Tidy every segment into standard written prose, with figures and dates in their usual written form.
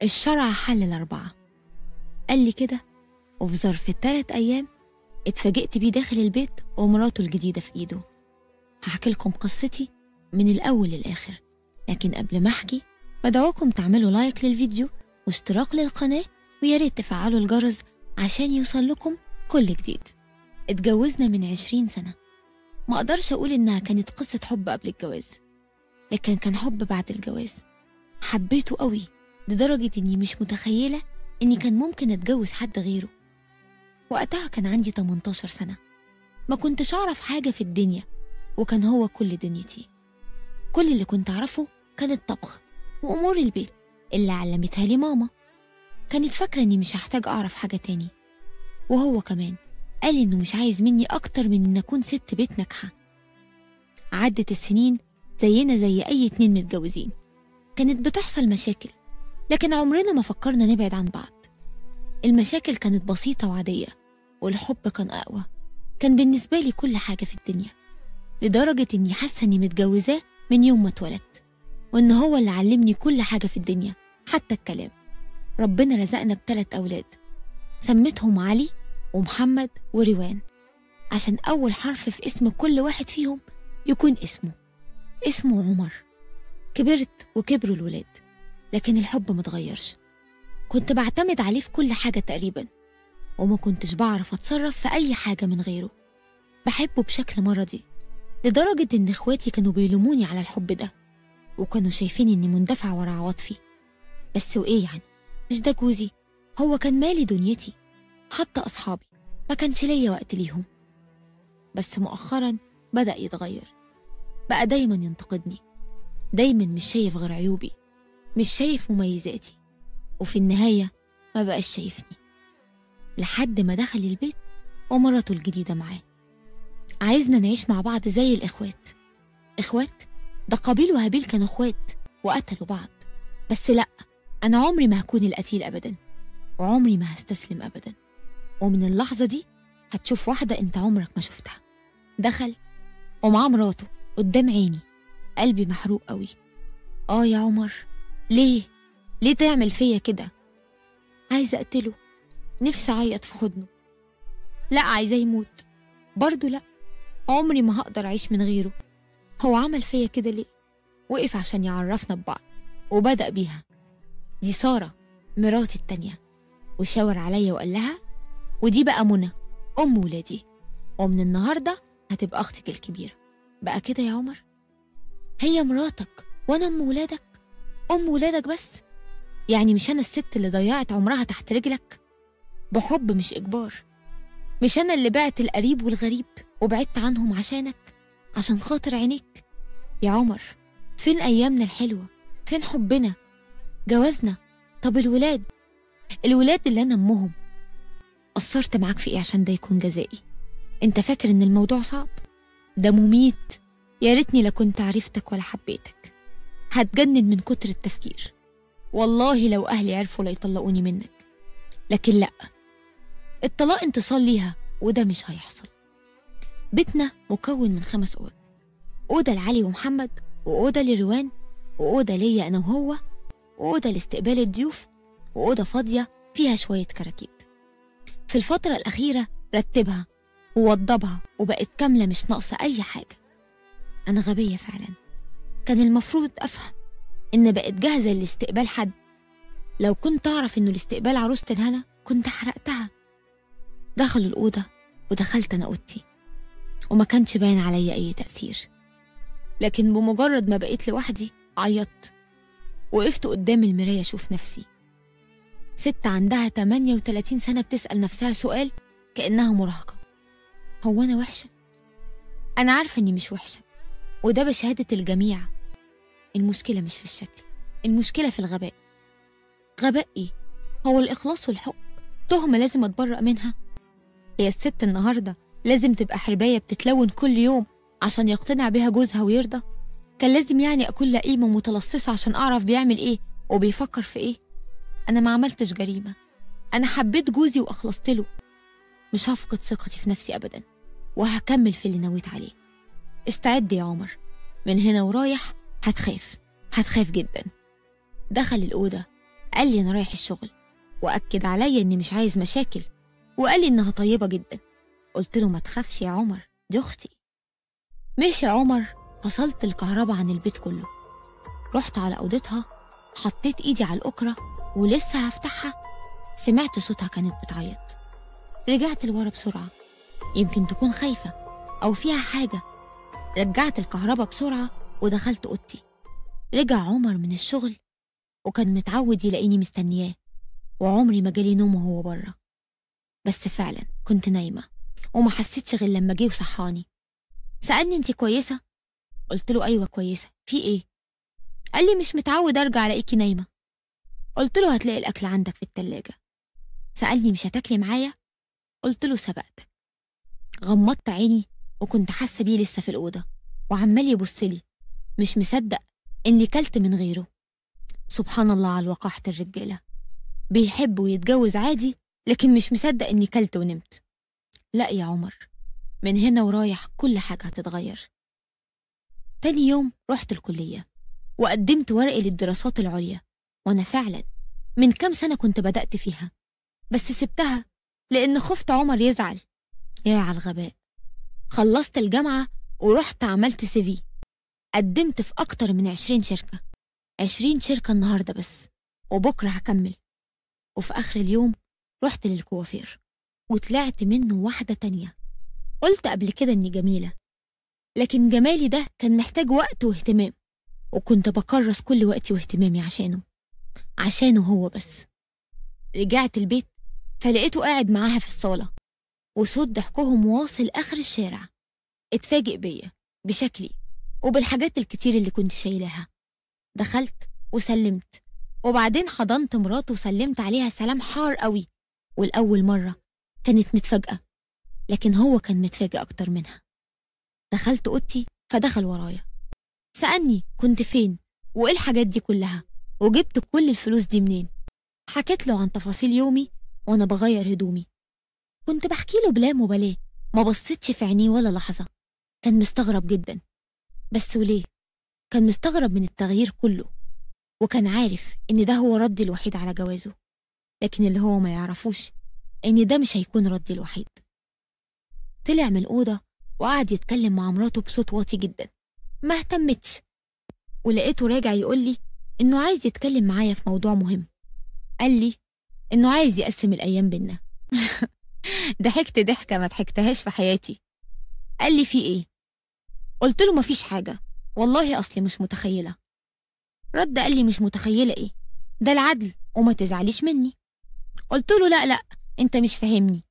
الشرع حل 4. قال لي كده، وفي ظرف 3 أيام اتفاجئت بيه داخل البيت ومراته الجديدة في إيده. هحكي لكم قصتي من الأول للآخر، لكن قبل ما أحكي بدعوكم تعملوا لايك للفيديو واشتراك للقناة، وياريت تفعلوا الجرس عشان يوصل لكم كل جديد. اتجوزنا من 20 سنة. ما أقدرش أقول إنها كانت قصة حب قبل الجواز، لكن كان حب بعد الجواز. حبيته قوي لدرجة إني مش متخيلة إني كان ممكن أتجوز حد غيره. وقتها كان عندي 18 سنة، ما كنتش أعرف حاجة في الدنيا، وكان هو كل دنيتي. كل اللي كنت أعرفه كان الطبخ وأمور البيت اللي علمتها لي ماما. كانت فاكرة إني مش هحتاج أعرف حاجة تاني، وهو كمان قال إنه مش عايز مني أكتر من إن أكون ست بيت ناجحة. عدت السنين زينا زي أي 2 متجوزين، كانت بتحصل مشاكل، لكن عمرنا ما فكرنا نبعد عن بعض. المشاكل كانت بسيطة وعادية، والحب كان أقوى. كان بالنسبة لي كل حاجة في الدنيا، لدرجة إني حاسة إني متجوزاه من يوم ما اتولدت، وإن هو اللي علمني كل حاجة في الدنيا حتى الكلام. ربنا رزقنا ب3 أولاد، سميتهم علي ومحمد وروان، عشان أول حرف في اسم كل واحد فيهم يكون اسمه عمر. كبرت وكبروا الولاد، لكن الحب متغيرش. كنت بعتمد عليه في كل حاجة تقريبا، وما كنتش بعرف أتصرف في أي حاجة من غيره. بحبه بشكل مرضي، لدرجة إن إخواتي كانوا بيلوموني على الحب ده، وكانوا شايفين إني مندفعة ورا عواطفي. بس وإيه يعني، مش ده جوزي؟ هو كان مالي دنيتي. حتى أصحابي ما كانش ليا وقت ليهم. بس مؤخرا بدأ يتغير، بقى دايما ينتقدني، دايما مش شايف غير عيوبي، مش شايف مميزاتي، وفي النهاية ما بقاش شايفني. لحد ما دخل البيت ومراته الجديدة معاه، عايزنا نعيش مع بعض زي الإخوات. إخوات؟ ده قابيل وهابيل كانوا إخوات وقتلوا بعض. بس لأ، أنا عمري ما هكون القتيل أبدا، وعمري ما هستسلم أبدا. ومن اللحظة دي هتشوف واحدة أنت عمرك ما شفتها. دخل ومعاه مراته قدام عيني، قلبي محروق قوي. يا عمر، ليه تعمل فيا كده؟ عايزة أقتله، نفسي أعيط في حضنه. لا، عايزة يموت برضو. لا، عمري ما هقدر أعيش من غيره. هو عمل فيا كده ليه؟ وقف عشان يعرفنا ببعض، وبدأ بيها. دي سارة مراتي التانية، وشاور عليا وقال لها: ودي بقى منى أم ولادي، ومن النهاردة هتبقى أختك الكبيرة. بقى كده يا عمر؟ هي مراتك وأنا أم ولادك؟ أم ولادك بس؟ يعني مش أنا الست اللي ضيعت عمرها تحت رجلك بحب مش إجبار؟ مش أنا اللي بعت القريب والغريب وبعدت عنهم عشانك، عشان خاطر عينيك؟ يا عمر، فين أيامنا الحلوة؟ فين حبنا؟ جوازنا؟ طب الولاد اللي أنا أمهم؟ قصرت معاك في إيه عشان ده يكون جزائي؟ أنت فاكر إن الموضوع صعب؟ ده مميت. يا ريتني لا كنت عرفتك ولا حبيتك. هتجنن من كتر التفكير. والله لو أهلي عرفوا لا يطلقوني منك. لكن لأ، الطلاق انتصال ليها، وده مش هيحصل. بيتنا مكون من 5 أوض، أوضة لعلي ومحمد، وأوضة لروان، وأوضة ليا أنا وهو، وأوضة لاستقبال الضيوف، وأوضة فاضية فيها شوية كراكيب. في الفترة الأخيرة رتبها ووضبها وبقت كاملة، مش ناقصة أي حاجة. أنا غبية فعلا، كان المفروض أفهم إن بقت جاهزة لاستقبال حد. لو كنت أعرف إنه لاستقبال عروسة الهنا كنت حرقتها. دخلوا الأوضة ودخلت أنا أوضتي، وما كانش باين عليا أي تأثير. لكن بمجرد ما بقيت لوحدي عيطت، وقفت قدام المراية أشوف نفسي. ست عندها 38 سنة بتسأل نفسها سؤال كأنها مراهقة: هو أنا وحشة؟ أنا عارفة إني مش وحشة، وده بشهادة الجميع. المشكلة مش في الشكل، المشكلة في الغباء. غباء إيه؟ هو الإخلاص والحب تهمة لازم أتبرأ منها؟ هي الست النهاردة لازم تبقى حرباية بتتلون كل يوم عشان يقتنع بها جوزها ويرضى؟ كان لازم يعني أكون لئيمة ومتلصصة عشان أعرف بيعمل إيه وبيفكر في إيه؟ أنا ما عملتش جريمة، أنا حبيت جوزي وأخلصت له. مش هفقد ثقتي في نفسي أبدا، وهكمل في اللي نويت عليه. استعد يا عمر، من هنا ورايح هتخاف جدا. دخل الأوضة قال لي أنا رايح الشغل، وأكد عليا إني مش عايز مشاكل، وقال لي إنها طيبة جدا. قلت له ما تخافش يا عمر، دي أختي. ماشي يا عمر. فصلت الكهرباء عن البيت كله، رحت على أوضتها، حطيت إيدي على الأكرة ولسه هفتحها سمعت صوتها كانت بتعيط. رجعت لورا بسرعة، يمكن تكون خايفة أو فيها حاجة. رجعت الكهرباء بسرعة ودخلت أوضتي. رجع عمر من الشغل وكان متعود يلاقيني مستنياه، وعمري ما جالي نوم وهو بره. بس فعلا كنت نايمة وما حسيتش غير لما جه وصحاني. سألني انتي كويسة؟ قلت له أيوة كويسة، في ايه؟ قال لي مش متعود أرجع ألاقيكي نايمة. قلت له هتلاقي الأكل عندك في التلاجة. سألني مش هتاكلي معايا؟ قلت له سبقتك. غمضت عيني وكنت حاسة بيه لسه في الأوضة وعمال يبصلي، مش مصدق إني كلت من غيره. سبحان الله على وقاحة الرجالة، بيحب ويتجوز عادي لكن مش مصدق إني كلت ونمت. لا يا عمر، من هنا ورايح كل حاجة هتتغير. تاني يوم رحت الكلية وقدمت ورقي للدراسات العليا، وأنا فعلا من كام سنة كنت بدأت فيها، بس سبتها لأن خفت عمر يزعل. يا على الغباء. خلصت الجامعة ورحت عملت CV، قدمت في أكتر من 20 شركة. 20 شركة النهاردة بس، وبكرة هكمل. وفي آخر اليوم رحت للكوافير وطلعت منه واحدة تانية. قلت قبل كده إني جميلة، لكن جمالي ده كان محتاج وقت واهتمام، وكنت بكرس كل وقتي واهتمامي عشانه هو بس. رجعت البيت فلقيته قاعد معاها في الصالة، وصوت ضحكهم واصل آخر الشارع. اتفاجئ بيا، بشكلي وبالحاجات الكتير اللي كنت شايلاها. دخلت وسلمت، وبعدين حضنت مراته وسلمت عليها سلام حار قوي. والأول مرة كانت متفاجئة، لكن هو كان متفاجئ أكتر منها. دخلت أوضتي فدخل ورايا، سألني كنت فين وإيه الحاجات دي كلها وجبت كل الفلوس دي منين. حكيت له عن تفاصيل يومي وأنا بغير هدومي. كنت بحكي له بلا مبالاة، ما بصيتش في عينيه ولا لحظة. كان مستغرب جدا. بس وليه؟ كان مستغرب من التغيير كله، وكان عارف إن ده هو ردي الوحيد على جوازه، لكن اللي هو ما يعرفوش إن ده مش هيكون ردي الوحيد. طلع من الأوضة وقعد يتكلم مع مراته بصوت واطي جدا. ما اهتمتش، ولقيته راجع يقول لي إنه عايز يتكلم معايا في موضوع مهم. قال لي إنه عايز يقسم الأيام بينا. ضحكت ضحكة ما ضحكتهاش في حياتي. قال لي في إيه؟ قلت له مفيش حاجة، والله أصلي مش متخيلة. رد قال لي مش متخيلة إيه؟ ده العدل وما تزعليش مني. قلت له لا أنت مش فاهمني.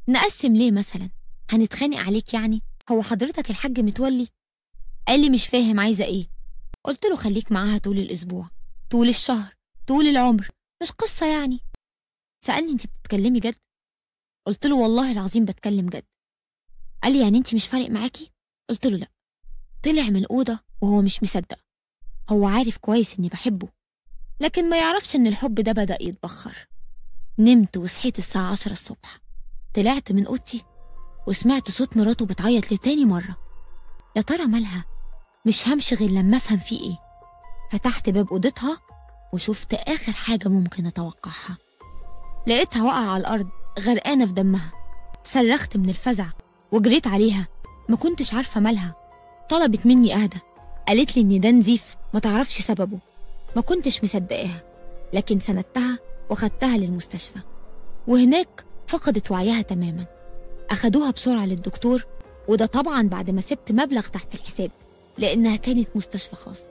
نقسم ليه مثلا؟ هنتخانق عليك يعني؟ هو حضرتك الحاج متولي؟ قال لي مش فاهم عايزة إيه؟ قلت له خليك معاها طول الأسبوع، طول الشهر، طول العمر، مش قصة يعني. سألني انت بتتكلمي جد؟ قلت له والله العظيم بتكلم جد. قال لي يعني انت مش فارق معاكي؟ قلت له لا. طلع من الأوضة وهو مش مصدق. هو عارف كويس اني بحبه، لكن ما يعرفش ان الحب ده بدأ يتبخر. نمت وصحيت الساعة 10 الصبح. طلعت من أوضتي وسمعت صوت مراته بتعيط لتاني مرة. يا ترى مالها؟ مش همشي غير لما افهم فيه ايه. فتحت باب أوضتها وشفت آخر حاجة ممكن أتوقعها. لقيتها واقعة على الأرض غرقانة في دمها. صرخت من الفزع وجريت عليها، ما كنتش عارفة مالها. طلبت مني أهدى، قالت لي إن ده نزيف ما تعرفش سببه. ما كنتش مصدقاها، لكن سندتها وخدتها للمستشفى، وهناك فقدت وعيها تماما. أخدوها بسرعة للدكتور، وده طبعا بعد ما سبت مبلغ تحت الحساب لأنها كانت مستشفى خاص.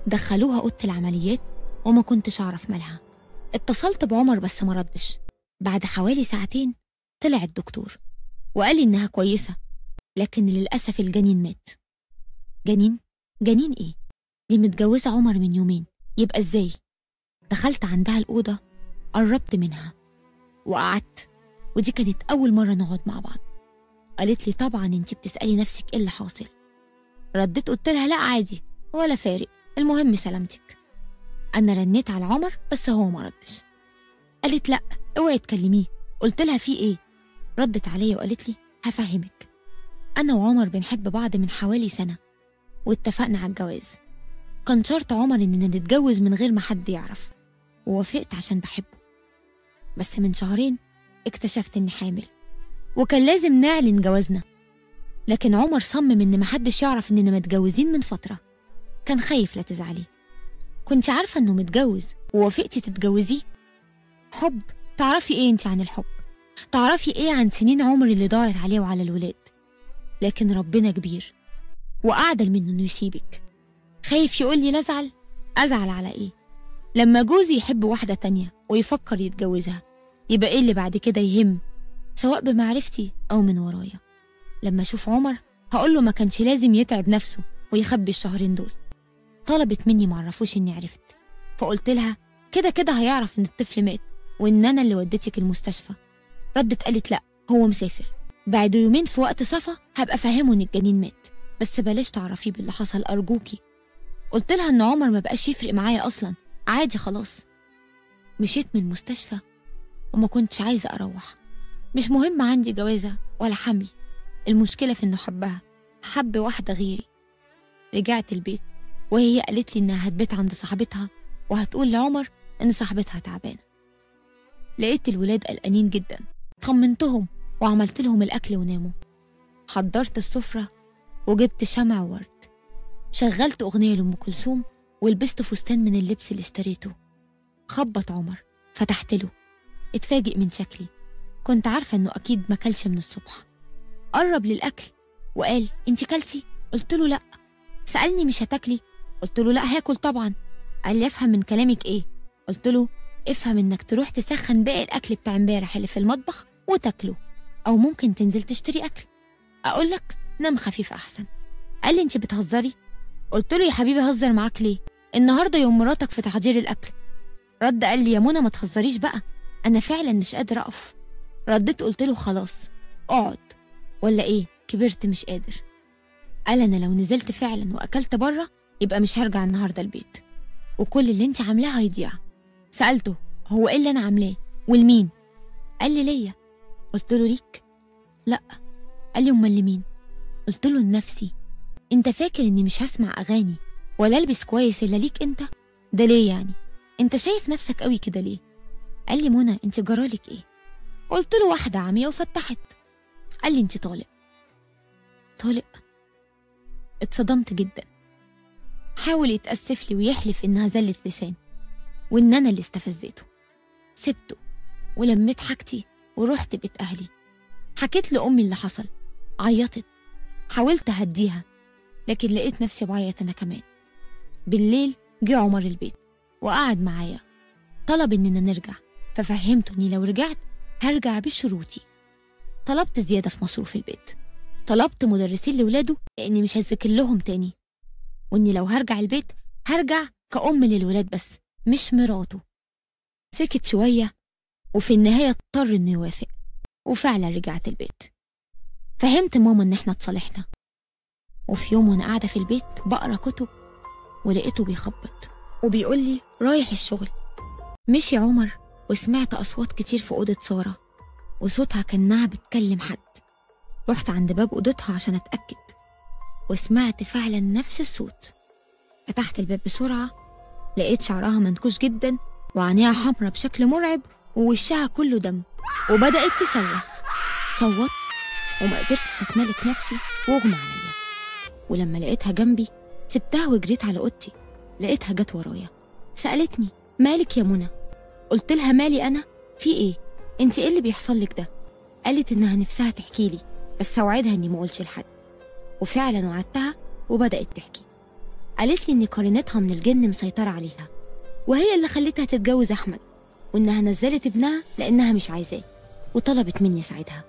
دخلوها أوضة العمليات وما كنتش أعرف مالها. اتصلت بعمر بس ما ردش. بعد حوالي ساعتين طلع الدكتور وقال لي إنها كويسة، لكن للأسف الجنين مات. جنين إيه؟ دي متجوزة عمر من يومين، يبقى إزاي؟ دخلت عندها الأوضة، قربت منها وقعدت، ودي كانت أول مرة نقعد مع بعض. قالت لي طبعا انتي بتسألي نفسك إيه اللي حاصل. رديت قلت لها لا عادي ولا فارق، المهم سلامتك. أنا رنيت على عمر بس هو ما ردش. قالت لا اوعي تكلميه. قلت لها في ايه؟ ردت عليا وقالت لي هفهمك. أنا وعمر بنحب بعض من حوالي سنة واتفقنا على الجواز. كان شرط عمر إننا نتجوز من غير ما حد يعرف. ووافقت عشان بحبه. بس من شهرين اكتشفت إني حامل، وكان لازم نعلن جوازنا. لكن عمر صمم إن محدش يعرف إننا متجوزين من فترة. كان خايف لا تزعلي. كنت عارفة إنه متجوز ووافقتي تتجوزيه؟ حب؟ تعرفي إيه أنت عن الحب؟ تعرفي إيه عن سنين عمري اللي ضاعت عليه وعلى الولاد؟ لكن ربنا كبير وأعدل منه إنه يسيبك. خايف يقولي لا أزعل؟ أزعل على إيه؟ لما جوزي يحب واحدة تانية ويفكر يتجوزها، يبقى إيه اللي بعد كده يهم، سواء بمعرفتي أو من ورايا؟ لما أشوف عمر هقوله ما كانش لازم يتعب نفسه ويخبي الشهرين دول. طلبت مني معرفوش إني عرفت، فقلت لها كده كده هيعرف إن الطفل مات وإن أنا اللي وديتك المستشفى. ردت قالت لأ، هو مسافر، بعد يومين في وقت صفا هبقى فهمه إن الجنين مات، بس بلاش تعرفيه باللي حصل أرجوكي. قلت لها إن عمر ما بقاش يفرق معايا أصلا، عادي خلاص. مشيت من المستشفى وما كنتش عايزة أروح. مش مهم عندي جوازة ولا حمل، المشكلة في إنه حبها، حب واحدة غيري. رجعت البيت وهي قالت لي إنها هتبات عند صاحبتها وهتقول لعمر إن صاحبتها تعبانة. لقيت الولاد قلقانين جدا، طمنتهم وعملت لهم الأكل وناموا. حضرت السفرة وجبت شمع وورد، شغلت أغنية لأم كلثوم ولبست فستان من اللبس اللي اشتريته. خبط عمر، فتحت له، اتفاجئ من شكلي. كنت عارفة إنه أكيد ما كلش من الصبح. قرب للأكل وقال انتي كلتي؟ قلت له لأ. سألني مش هتاكلي؟ قلت له لأ هاكل طبعا. قال لي افهم من كلامك ايه؟ قلت له افهم انك تروح تسخن باقي الأكل بتاع امبارح اللي في المطبخ وتاكله، أو ممكن تنزل تشتري أكل. أقولك نام خفيف أحسن. قال لي انتي بتهزري؟ قلت له يا حبيبي هزر معاك ليه؟ النهارده يوم مراتك في تحضير الأكل. رد قال لي يا منى ما تهزريش بقى، أنا فعلا مش قادر أقف. رديت قلت له خلاص اقعد، ولا إيه كبرت مش قادر. قال أنا لو نزلت فعلا وأكلت بره يبقى مش هرجع النهارده البيت، وكل اللي انت عاملاه هيضيع. سألته هو إيه اللي أنا عاملاه والمين؟ قال لي ليا. قلت له ليك؟ لأ. قال لي أمال لمين؟ قلت له لنفسي. انت فاكر إني مش هسمع أغاني ولا ألبس كويس إلا ليك انت؟ ده ليه يعني؟ انت شايف نفسك قوي كده ليه؟ قال لي منى انت جرالك ايه؟ قلت له واحدة عمية وفتحت. قال لي انت طالق. طالق؟ اتصدمت جدا. حاول يتأسف لي ويحلف إنها زلة لسان وإن أنا اللي استفزيته. سبته ولميت حاجتي ورحت بيت أهلي. حكيت لأمي اللي حصل، عيطت. حاولت أهديها لكن لقيت نفسي بعيط أنا كمان. بالليل جه عمر البيت وقعد معايا، طلب إننا نرجع، ففهمته إني لو رجعت هرجع بشروطي. طلبت زيادة في مصروف البيت، طلبت مدرسين لولاده لأني مش هذاكر لهم تاني، وإني لو هرجع البيت هرجع كأم للولاد بس مش مراته. سكت شوية وفي النهاية اضطر إنه يوافق، وفعلا رجعت البيت. فهمت ماما إن إحنا اتصالحنا. وفي يوم وأنا قاعدة في البيت بقرا كتب ولقيته بيخبط وبيقول لي رايح الشغل. مشي عمر وسمعت أصوات كتير في أوضة سارة وصوتها كأنها بتكلم حد. رحت عند باب أوضتها عشان أتأكد وسمعت فعلا نفس الصوت. فتحت الباب بسرعة، لقيت شعرها منكوش جدا وعينيها حمرا بشكل مرعب ووشها كله دم، وبدأت تصرخ. صوت وما قدرتش أتملك نفسي واغمى عليا. ولما لقيتها جنبي سبتها وجريت على أوضتي. لقيتها جت ورايا سألتني مالك يا منى؟ قلت لها مالي أنا؟ في إيه؟ أنت إيه اللي بيحصل لك ده؟ قالت إنها نفسها تحكي لي بس أوعدها إني ما أقولش لحد. وفعلا وعدتها وبدأت تحكي. قالت لي إن قرينتها من الجن مسيطرة عليها وهي اللي خلتها تتجوز أحمد، وإنها نزلت ابنها لأنها مش عايزاه وطلبت مني أساعدها.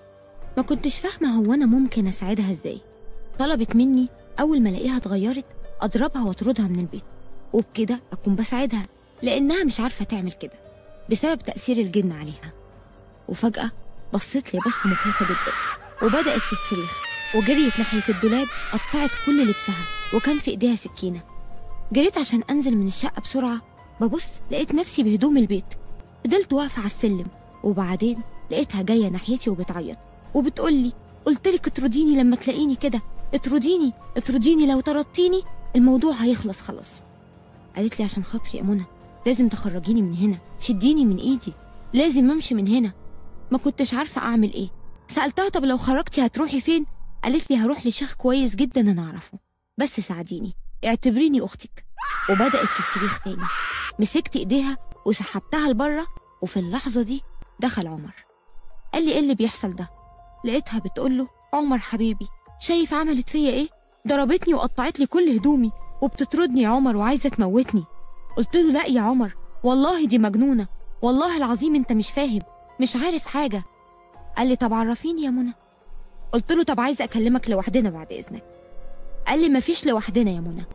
ما كنتش فاهمة هو أنا ممكن أساعدها إزاي. طلبت مني أول ما ألاقيها اتغيرت أضربها وأطردها من البيت، وبكده أكون بساعدها لأنها مش عارفة تعمل كده بسبب تأثير الجن عليها. وفجأة بصت لي بس مخيفة جدا وبدأت في الصريخ وجريت ناحية الدولاب، قطعت كل لبسها وكان في إيديها سكينة. جريت عشان أنزل من الشقة بسرعة، ببص لقيت نفسي بهدوم البيت. فضلت واقفة على السلم وبعدين لقيتها جاية ناحيتي وبتعيط وبتقولي قلتلك اطرديني لما تلاقيني كده، اطرديني اطرديني، لو طردتيني الموضوع هيخلص خلاص. قالت لي عشان خاطري يا منى لازم تخرجيني من هنا، شديني من ايدي، لازم امشي من هنا. ما كنتش عارفه اعمل ايه. سالتها طب لو خرجتي هتروحي فين؟ قالت لي هروح لشيخ كويس جدا انا اعرفه، بس ساعديني، اعتبريني اختك. وبدات في الصريخ تاني. مسكت ايديها وسحبتها لبره، وفي اللحظه دي دخل عمر. قال لي ايه اللي بيحصل ده؟ لقيتها بتقول له عمر حبيبي، شايف عملت فيا ايه؟ ضربتني وقطعت لي كل هدومي وبتطردني يا عمر وعايزه تموتني. قلت له لا يا عمر، والله دي مجنونه، والله العظيم انت مش فاهم، مش عارف حاجه. قال لي طب عرفيني يا منى. قلت له طب عايزه اكلمك لوحدنا بعد اذنك. قال لي مفيش لوحدنا يا منى.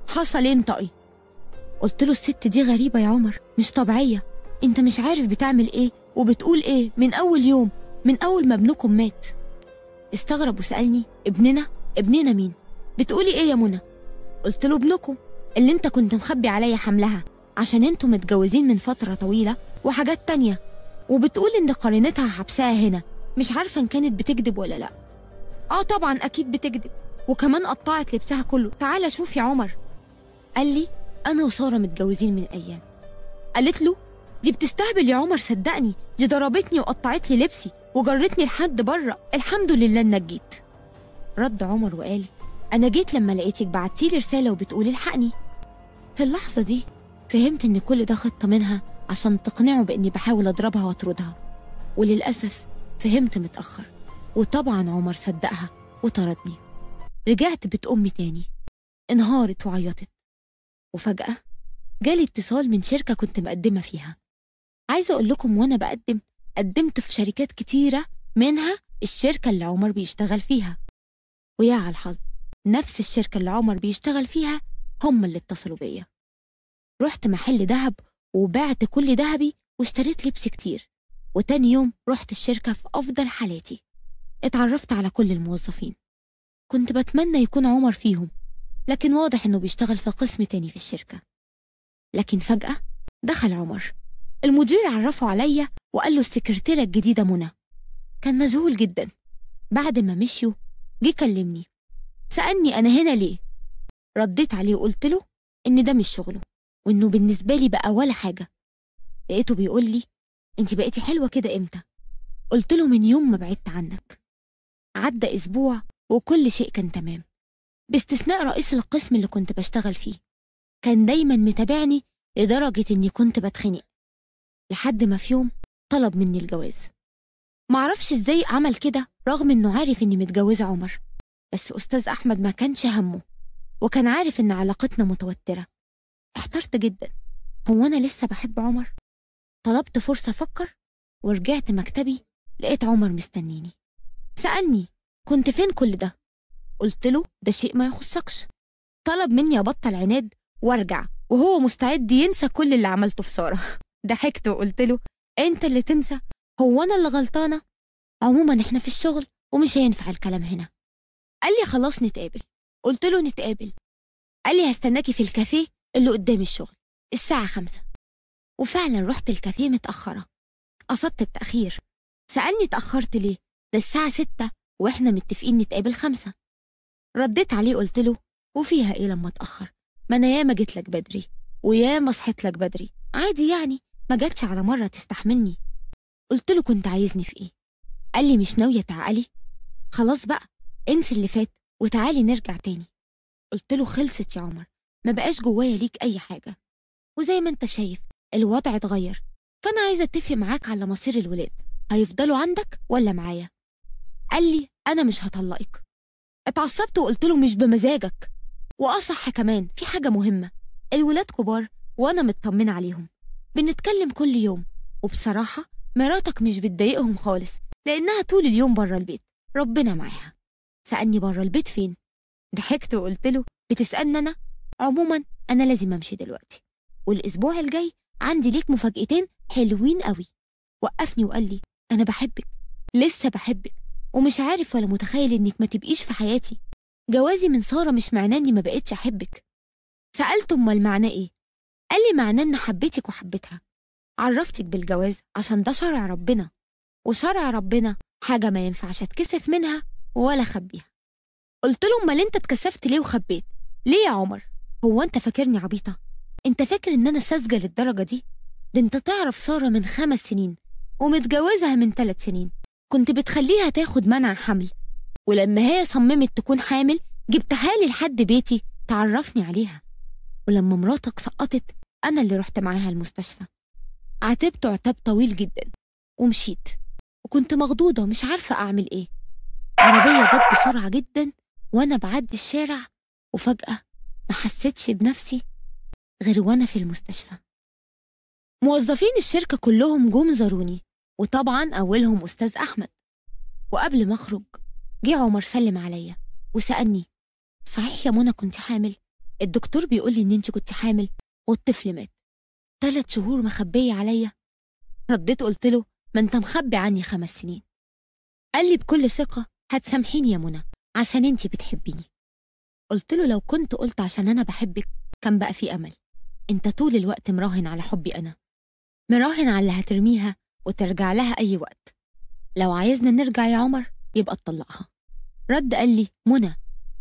حصل ايه انطقي؟ قلت له الست دي غريبه يا عمر، مش طبيعيه، انت مش عارف بتعمل ايه وبتقول ايه من اول يوم، من اول ما ابنكم مات. استغرب وسالني ابننا مين؟ بتقولي ايه يا منى؟ قلت له ابنكم اللي انت كنت مخبي عليا حملها عشان انتوا متجوزين من فتره طويله وحاجات تانيه، وبتقول ان قرينتها حبسها هنا، مش عارفه ان كانت بتكذب ولا لا. اه طبعا اكيد بتكذب، وكمان قطعت لبسها كله، تعالى شوف يا عمر. قال لي انا وساره متجوزين من ايام. قالت له دي بتستهبل يا عمر، صدقني دي ضربتني وقطعت لي لبسي وجرتني لحد بره، الحمد لله انك جيت. رد عمر وقال انا جيت لما لقيتك بعتيلي رساله وبتقولي الحقني. في اللحظه دي فهمت ان كل ده خطه منها عشان تقنعه باني بحاول اضربها واطردها، وللاسف فهمت متاخر، وطبعا عمر صدقها وطردني. رجعت بيت امي تاني، انهارت وعيطت. وفجاه جالي اتصال من شركه كنت مقدمه فيها. عايزه اقول لكم وانا قدمت في شركات كتيره، منها الشركه اللي عمر بيشتغل فيها. ويا على الحظ نفس الشركه اللي عمر بيشتغل فيها هم اللي اتصلوا بيا. رحت محل دهب وبعت كل دهبي واشتريت لبس كتير، وتاني يوم رحت الشركه في افضل حالاتي. اتعرفت على كل الموظفين، كنت بتمنى يكون عمر فيهم، لكن واضح انه بيشتغل في قسم تاني في الشركه. لكن فجاه دخل عمر، المدير عرفه عليا وقال له السكرتيرة الجديدة منى. كان مذهول جدا. بعد ما مشيوا جه كلمني، سألني أنا هنا ليه؟ رديت عليه وقلت له إن ده مش شغله، وإنه بالنسبة لي بقى ولا حاجة. لقيته بيقول لي أنت بقيتي حلوة كده إمتى؟ قلت له من يوم ما بعدت عنك. عدى أسبوع وكل شيء كان تمام، باستثناء رئيس القسم اللي كنت بشتغل فيه. كان دايما متابعني لدرجة إني كنت بتخنق، لحد ما في يوم طلب مني الجواز. معرفش ازاي عمل كده رغم انه عارف اني متجوزة عمر، بس أستاذ أحمد ما كانش همه، وكان عارف ان علاقتنا متوترة. احترت جدا، هو أنا لسه بحب عمر؟ طلبت فرصة أفكر ورجعت مكتبي، لقيت عمر مستنيني. سألني كنت فين كل ده؟ قلت له ده شيء ما يخصكش. طلب مني أبطل عناد وارجع، وهو مستعد ينسى كل اللي عملته في سارة. ضحكت وقلت له انت اللي تنسى؟ هو انا اللي غلطانه؟ عموما احنا في الشغل ومش هينفع الكلام هنا. قال لي خلاص نتقابل. قلت له نتقابل. قال لي هستناكي في الكافيه اللي قدام الشغل الساعه 5. وفعلا رحت الكافيه متاخره، قصدت التاخير. سالني اتاخرت ليه؟ ده الساعه 6 واحنا متفقين نتقابل 5. رديت عليه قلت له وفيها ايه لما اتاخر؟ ما انا ياما جيت لك بدري وياما صحيت لك بدري، عادي يعني، ما جاتش على مرة تستحملني. قلت له كنت عايزني في ايه؟ قال لي مش ناوية تعالي؟ خلاص بقى انسي اللي فات وتعالي نرجع تاني. قلت له خلصت يا عمر، ما بقاش جوايا ليك اي حاجة، وزي ما انت شايف الوضع اتغير، فانا عايزة اتفق معاك على مصير الولاد، هيفضلوا عندك ولا معايا؟ قال لي انا مش هطلقك. اتعصبت وقلت له مش بمزاجك، واصح كمان في حاجة مهمة، الولاد كبار وانا مطمنة عليهم، بنتكلم كل يوم، وبصراحة مراتك مش بتضايقهم خالص لأنها طول اليوم بره البيت، ربنا معاها. سألني بره البيت فين؟ ضحكت وقلت له بتسألني أنا؟ عموما أنا لازم أمشي دلوقتي، والأسبوع الجاي عندي ليك مفاجأتين حلوين قوي. وقفني وقال لي أنا بحبك، لسه بحبك، ومش عارف ولا متخيل إنك ما تبقيش في حياتي. جوازي من سارة مش معناه إني ما بقتش أحبك. سألت أمال معناه إيه؟ قال لي معناه إن حبيتك وحبيتها، عرفتك بالجواز عشان ده شرع ربنا، وشرع ربنا حاجة ما ينفعش اتكسف منها ولا خبيها. قلت له امال انت اتكسفت ليه وخبيت؟ ليه يا عمر؟ هو انت فاكرني عبيطة؟ انت فاكر ان انا ساذجة للدرجة دي؟ ده انت تعرف سارة من 5 سنين ومتجوزها من 3 سنين، كنت بتخليها تاخد منع حمل، ولما هي صممت تكون حامل جبتها لي لحد بيتي تعرفني عليها، ولما مراتك سقطت أنا اللي رحت معاها المستشفى. عاتبت عتاب طويل جدا ومشيت، وكنت مخضوضة مش عارفة أعمل إيه. عربية جت بسرعة جدا وأنا بعدي الشارع، وفجأة ما حسيتش بنفسي غير وأنا في المستشفى. موظفين الشركة كلهم جم زاروني، وطبعا أولهم أستاذ أحمد. وقبل ما أخرج جه عمر سلم عليا وسألني: صحيح يا منى كنت حامل؟ الدكتور بيقول لي إن أنت كنت حامل والطفل مات، 3 شهور مخبية عليا. رديت قلت له: ما أنت مخبي عني 5 سنين. قال لي بكل ثقة: هتسامحيني يا منى عشان أنت بتحبيني. قلت له: لو كنت قلت عشان أنا بحبك كان بقى في أمل، أنت طول الوقت مراهن على حبي أنا، مراهن على اللي هترميها وترجع لها أي وقت. لو عايزنا نرجع يا عمر يبقى اتطلقها. رد قال لي: منى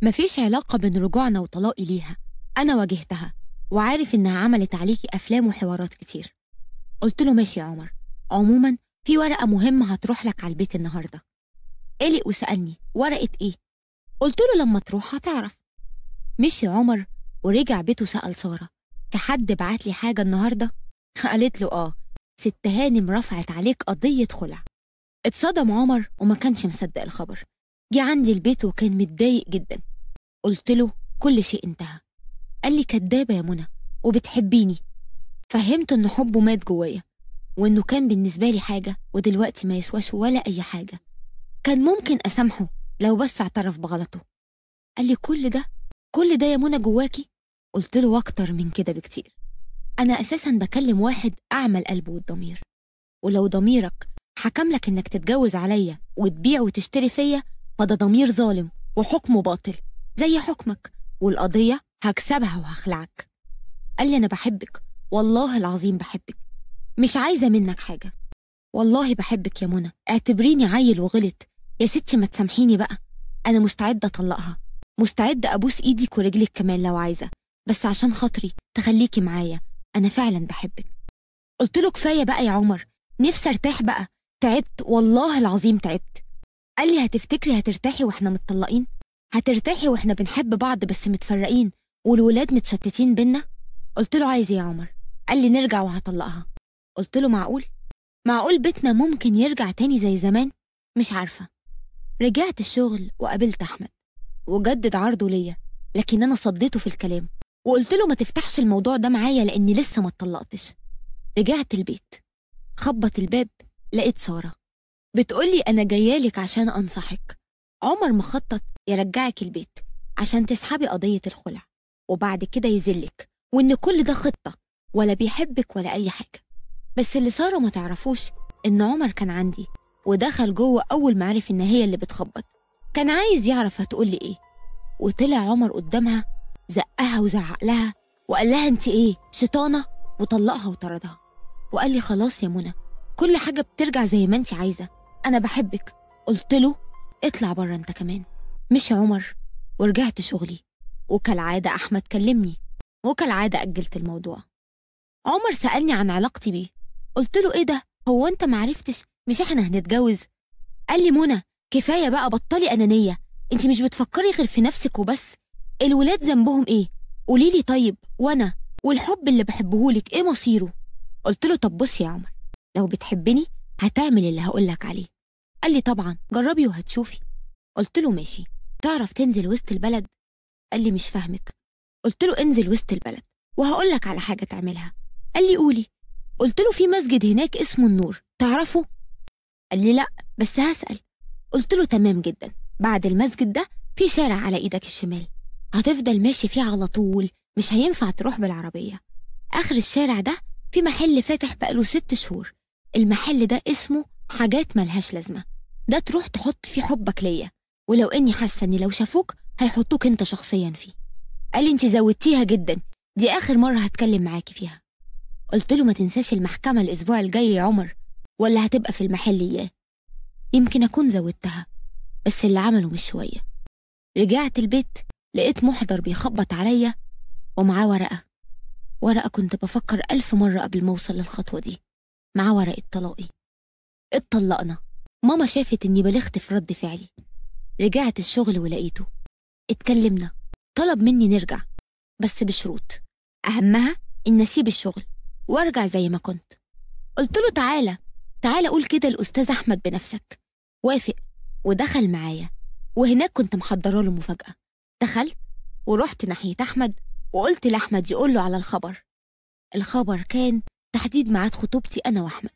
مفيش علاقة بين رجوعنا وطلاقي ليها، أنا واجهتها وعارف إنها عملت عليكي أفلام وحوارات كتير. قلت له: ماشي يا عمر، عموما في ورقة مهمة هتروح لك على البيت النهاردة. قلق وسألني: ورقة إيه؟ قلت له: لما تروح هتعرف. مشي عمر ورجع بيته سأل سارة: في حد بعت لي حاجة النهاردة؟ قالت له: آه، ست هانم رفعت عليك قضية خلع. اتصدم عمر وما كانش مصدق الخبر. جه عندي البيت وكان متضايق جدا. قلت له: كل شيء انتهى. قال لي: كدابة يا منى وبتحبيني. فهمت إنه حبه مات جوايا، وإنه كان بالنسبة لي حاجة ودلوقتي ما يسواش ولا أي حاجة. كان ممكن أسامحه لو بس اعترف بغلطه. قال لي: كل ده يا منى جواكي؟ قلت له: أكتر من كده بكتير. أنا أساسا بكلم واحد أعمى القلب والضمير، ولو ضميرك حكم لك إنك تتجوز عليا وتبيع وتشتري فيا فده ضمير ظالم وحكمه باطل زي حكمك، والقضية هكسبها وهخلعك. قال لي: أنا بحبك، والله العظيم بحبك، مش عايزة منك حاجة. والله بحبك يا منى، اعتبريني عيل وغلط يا ستي، ما تسامحيني بقى. أنا مستعدة أطلقها، مستعدة أبوس إيدك ورجلك كمان لو عايزة، بس عشان خاطري تخليكي معايا، أنا فعلا بحبك. قلت له: كفاية بقى يا عمر، نفسي ارتاح بقى، تعبت والله العظيم تعبت. قال لي: هتفتكري هترتاحي واحنا متطلقين؟ هترتاحي واحنا بنحب بعض بس متفرقين والولاد متشتتين بينا؟ قلت له: عايز ايه يا عمر؟ قال لي: نرجع وهطلقها. قلت له: معقول بيتنا ممكن يرجع تاني زي زمان؟ مش عارفة. رجعت الشغل وقابلت أحمد وجدد عرضه ليا، لكن أنا صديته في الكلام وقلت له: ما تفتحش الموضوع ده معايا لأني لسه ما اتطلقتش. رجعت البيت، خبط الباب، لقيت سارة بتقولي: أنا جايالك عشان أنصحك، عمر مخطط يرجعك البيت عشان تسحبي قضية الخلع وبعد كده يذلك، وإن كل ده خطة ولا بيحبك ولا أي حاجة. بس اللي سارة ما تعرفوش إن عمر كان عندي ودخل جوه أول ما عرف إن هي اللي بتخبط، كان عايز يعرف هتقولي إيه. وطلع عمر قدامها زقها وزعق لها وقال لها: أنت إيه شيطانة؟ وطلقها وطردها. وقال لي: خلاص يا منى، كل حاجة بترجع زي ما أنت عايزة، أنا بحبك. قلت له: اطلع بره أنت كمان. مشي عمر ورجعت شغلي، وكالعادة أحمد كلمني، وكالعادة أجلت الموضوع. عمر سألني عن علاقتي بيه، قلت له: إيه ده؟ هو أنت معرفتش؟ مش إحنا هنتجوز؟ قال لي: منى كفاية بقى، بطلي أنانية، أنت مش بتفكري غير في نفسك وبس، الولاد ذنبهم إيه؟ قوليلي طيب، وأنا والحب اللي بحبهولك إيه مصيره؟ قلت له: طب بص يا عمر، لو بتحبني هتعمل اللي هقولك عليه. قال لي: طبعا جربي وهتشوفي. قلت له: ماشي، تعرف تنزل وسط البلد؟ قال لي: مش فاهمك. قلت له: انزل وسط البلد وهقولك على حاجة تعملها. قال لي: قولي. قلت له: في مسجد هناك اسمه النور، تعرفه؟ قال لي: لا بس هسأل. قلت له: تمام جدا، بعد المسجد ده في شارع على ايدك الشمال، هتفضل ماشي فيه على طول، مش هينفع تروح بالعربية. آخر الشارع ده في محل فاتح بقاله 6 شهور، المحل ده اسمه حاجات ملهاش لازمة، ده تروح تحط فيه حبك ليا، ولو اني حاسة اني لو شافوك هيحطوك انت شخصيا فيه. قال لي: انت زودتيها جدا، دي آخر مرة هتكلم معاكي فيها. قلت له: ما تنساش المحكمة الأسبوع الجاي يا عمر، ولا هتبقى في المحل إياه. يمكن أكون زودتها بس اللي عمله مش شوية. رجعت البيت لقيت محضر بيخبط عليا ومعاه ورقة ورقة كنت بفكر 1000 مرة قبل ما أوصل للخطوة دي، مع ورقة طلاقي. اتطلقنا. ماما شافت إني بلغت في رد فعلي. رجعت الشغل ولقيته. اتكلمنا، طلب مني نرجع بس بشروط، أهمها إن أسيب الشغل وأرجع زي ما كنت. قلت له تعالى قول كده الأستاذ أحمد بنفسك. وافق ودخل معايا، وهناك كنت محضره له مفاجأة. دخلت ورحت ناحية أحمد وقلت لأحمد يقول له على الخبر. الخبر كان تحديد ميعاد خطوبتي أنا وأحمد.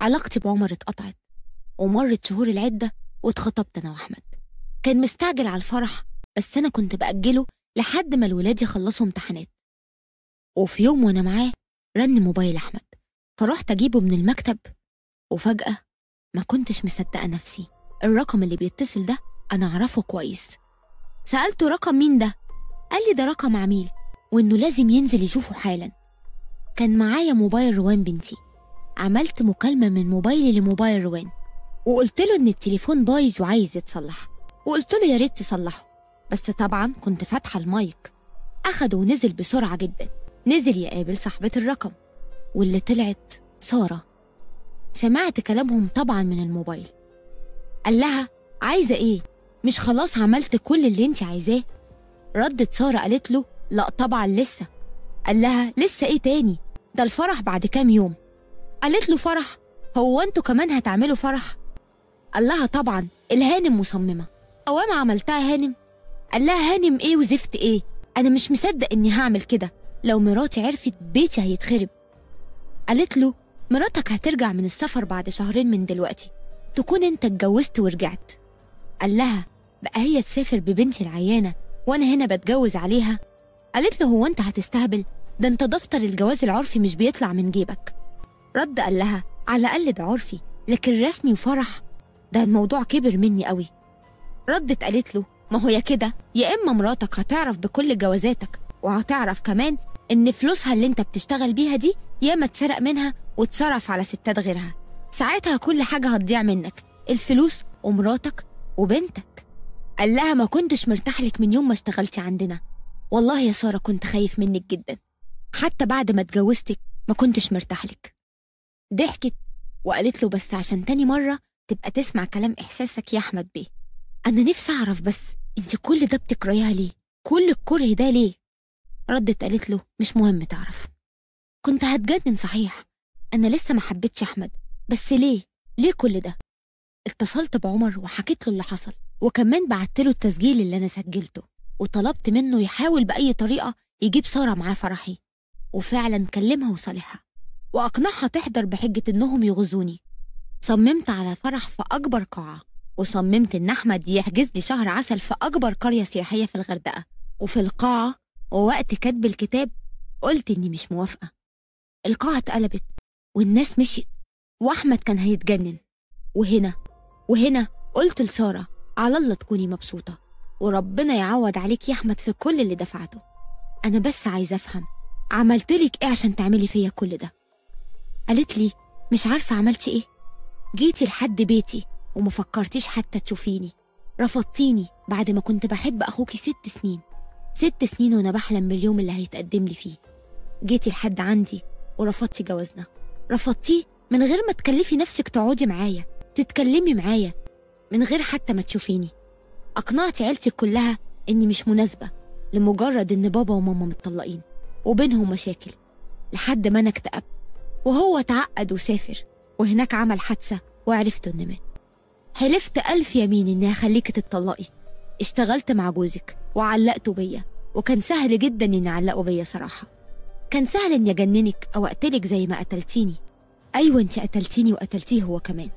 علاقتي بعمر اتقطعت، ومرت شهور العدة واتخطبت أنا وأحمد. كان مستعجل على الفرح، بس أنا كنت بأجله لحد ما الولاد يخلصوا امتحانات. وفي يوم وأنا معاه رن موبايل أحمد، فرحت أجيبه من المكتب، وفجأة ما كنتش مصدقة نفسي. الرقم اللي بيتصل ده أنا أعرفه كويس. سألته رقم مين ده؟ قال لي ده رقم عميل وإنه لازم ينزل يشوفه حالا. كان معايا موبايل روان بنتي. عملت مكالمة من موبايلي لموبايل روان، وقلت له إن التليفون بايظ وعايز يتصلح، وقلت له يا ريت تصلحه، بس طبعا كنت فاتحة المايك. أخده ونزل بسرعة جدا، نزل يقابل صاحبة الرقم واللي طلعت سارة. سمعت كلامهم طبعا من الموبايل. قال لها عايزة إيه؟ مش خلاص عملت كل اللي انت عايزاه؟ ردت سارة قالت له لا طبعا لسه. قال لها لسه إيه تاني؟ ده الفرح بعد كام يوم. قالت له فرح؟ هو انتوا كمان هتعملوا فرح؟ قال لها طبعا، الهانم مصممة. قوام عملتها هانم؟ قال لها هانم ايه وزفت ايه؟ انا مش مصدق اني هعمل كده، لو مراتي عرفت بيتي هيتخرب. قالت له مراتك هترجع من السفر بعد شهرين من دلوقتي، تكون انت اتجوزت ورجعت. قال لها بقى هي تسافر ببنتي العيانة وانا هنا بتجوز عليها؟ قالت له هو انت هتستهبل؟ ده انت دفتر الجواز العرفي مش بيطلع من جيبك. رد قال لها على الأقل ده عرفي، لكن رسمي وفرح ده الموضوع كبر مني قوي. ردت قالت له ما هو يا كده يا إما مراتك هتعرف بكل جوازاتك، وهتعرف كمان إن فلوسها اللي انت بتشتغل بيها دي ياما اتسرق منها واتصرف على ستات غيرها. ساعتها كل حاجة هتضيع منك، الفلوس ومراتك وبنتك. قال لها ما كنتش مرتاح لك من يوم ما اشتغلتي عندنا. والله يا سارة كنت خايف منك جدا، حتى بعد ما اتجوزتك ما كنتش مرتاح لك. ضحكت وقالت له بس عشان تاني مرة تبقى تسمع كلام إحساسك يا أحمد بيه. أنا نفسي أعرف بس أنت كل ده بتكرهيها ليه؟ كل الكره ده ليه؟ ردت قالت له مش مهم تعرف. كنت هتجنن صحيح، أنا لسه ما حبيتش أحمد، بس ليه كل ده؟ اتصلت بعمر وحكيت له اللي حصل، وكمان بعت له التسجيل اللي أنا سجلته، وطلبت منه يحاول بأي طريقة يجيب سارة معاه فرحي. وفعلا كلمها وصالحها وأقنعها تحضر بحجة إنهم يغزوني. صممت على فرح في أكبر قاعة، وصممت إن أحمد يحجز لي شهر عسل في أكبر قرية سياحية في الغردقة. وفي القاعة ووقت كتب الكتاب قلت إني مش موافقة. القاعة اتقلبت والناس مشيت، وأحمد كان هيتجنن. وهنا قلت لسارة على الله تكوني مبسوطة، وربنا يعوض عليك يا أحمد في كل اللي دفعته. أنا بس عايزة أفهم عملتلك إيه عشان تعملي فيا كل ده؟ قالت لي مش عارفة عملتي إيه؟ جيتي لحد بيتي وما فكرتيش حتى تشوفيني، رفضتيني بعد ما كنت بحب أخوكي 6 سنين، 6 سنين وأنا بحلم باليوم اللي هيتقدم لي فيه. جيتي لحد عندي ورفضتي جوازنا، رفضتيه من غير ما تكلفي نفسك تقعدي معايا تتكلمي معايا، من غير حتى ما تشوفيني. أقنعتي عيلتك كلها إني مش مناسبة لمجرد إن بابا وماما متطلقين وبينهم مشاكل، لحد ما أنا اكتئبت وهو تعقد وسافر، وهناك عمل حادثة وعرفت إنه مات. حلفت 1000 يمين إني هخليكي تتطلقي. اشتغلت مع جوزك وعلقته بيا، وكان سهل جدا إني أعلقه بيا صراحة. كان سهل إني أجننك أو أقتلك زي ما قتلتيني. أيوة أنت قتلتيني وقتلتيه هو كمان،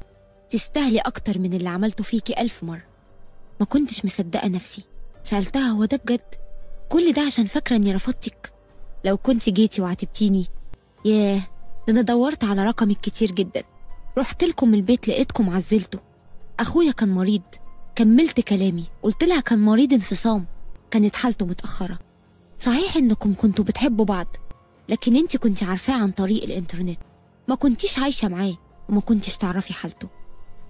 تستاهلي أكتر من اللي عملته فيكي 1000 مرة. ما كنتش مصدقة نفسي، سألتها هو ده بجد؟ كل ده عشان فاكرة إني رفضتك؟ لو كنت جيتي وعاتبتيني، ياه ده أنا دورت على رقمك كتير جدا، رحت لكم البيت لقيتكم عزلته. أخويا كان مريض، كملت كلامي قلت لها كان مريض انفصام، كانت حالته متأخرة. صحيح إنكم كنتوا بتحبوا بعض، لكن انت كنت عارفاه عن طريق الإنترنت، ما كنتيش عايشة معاه وما كنتيش تعرفي حالته.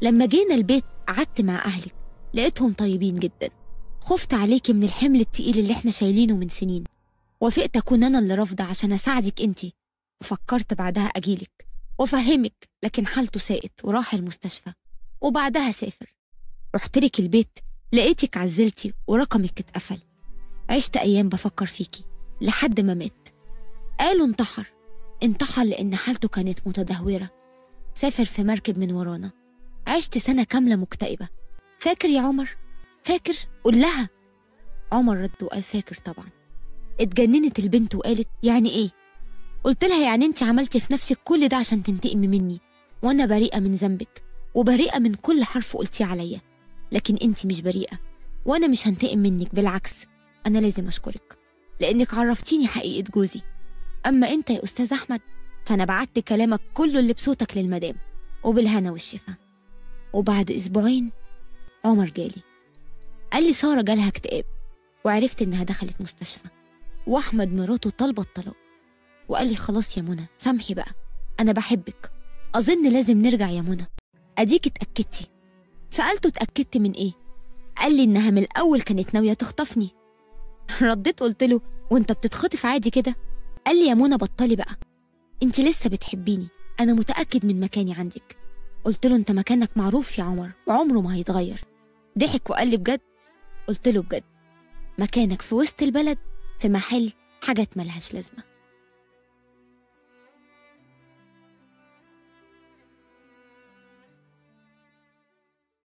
لما جينا البيت قعدت مع أهلك لقيتهم طيبين جدا، خفت عليكي من الحمل التقيل اللي احنا شايلينه من سنين. وافقت أكون أنا اللي رافضة عشان أساعدك أنتي، وفكرت بعدها أجيلك وأفهمك، لكن حالته ساءت وراح المستشفى، وبعدها سافر. رحتلك البيت لقيتك عزلتي ورقمك اتقفل. عشت أيام بفكر فيكي لحد ما مات. قالوا انتحر لأن حالته كانت متدهورة. سافر في مركب من ورانا. عشت سنة كاملة مكتئبة. فاكر يا عمر؟ فاكر؟ قول لها. عمر رد وقال فاكر طبعا. اتجننت البنت وقالت يعني ايه؟ قلت لها يعني انت عملتي في نفسك كل ده عشان تنتقمي مني، وانا بريئة من ذنبك وبريئة من كل حرف قلتيه عليا، لكن انت مش بريئة وانا مش هنتقم منك، بالعكس انا لازم اشكرك لانك عرفتيني حقيقة جوزي. اما انت يا استاذ احمد فانا بعت كلامك كله اللي بصوتك للمدام، وبالهنا والشفا. وبعد اسبوعين عمر جالي قال لي سارة جالها اكتئاب، وعرفت انها دخلت مستشفى، واحمد مراته طالبه الطلاق. وقال لي خلاص يا منى سامحي بقى، انا بحبك، اظن لازم نرجع يا منى، اديك اتاكدتي. سالته اتاكدت من ايه؟ قال لي انها من الاول كانت ناويه تخطفني. رديت قلت له وانت بتتخطف عادي كده؟ قال لي يا منى بطلي بقى، انت لسه بتحبيني، انا متاكد من مكاني عندك. قلت له انت مكانك معروف يا عمر وعمره ما هيتغير. ضحك وقال لي بجد؟ قلت له بجد. مكانك في وسط البلد في محل حاجات ملهاش لازمه.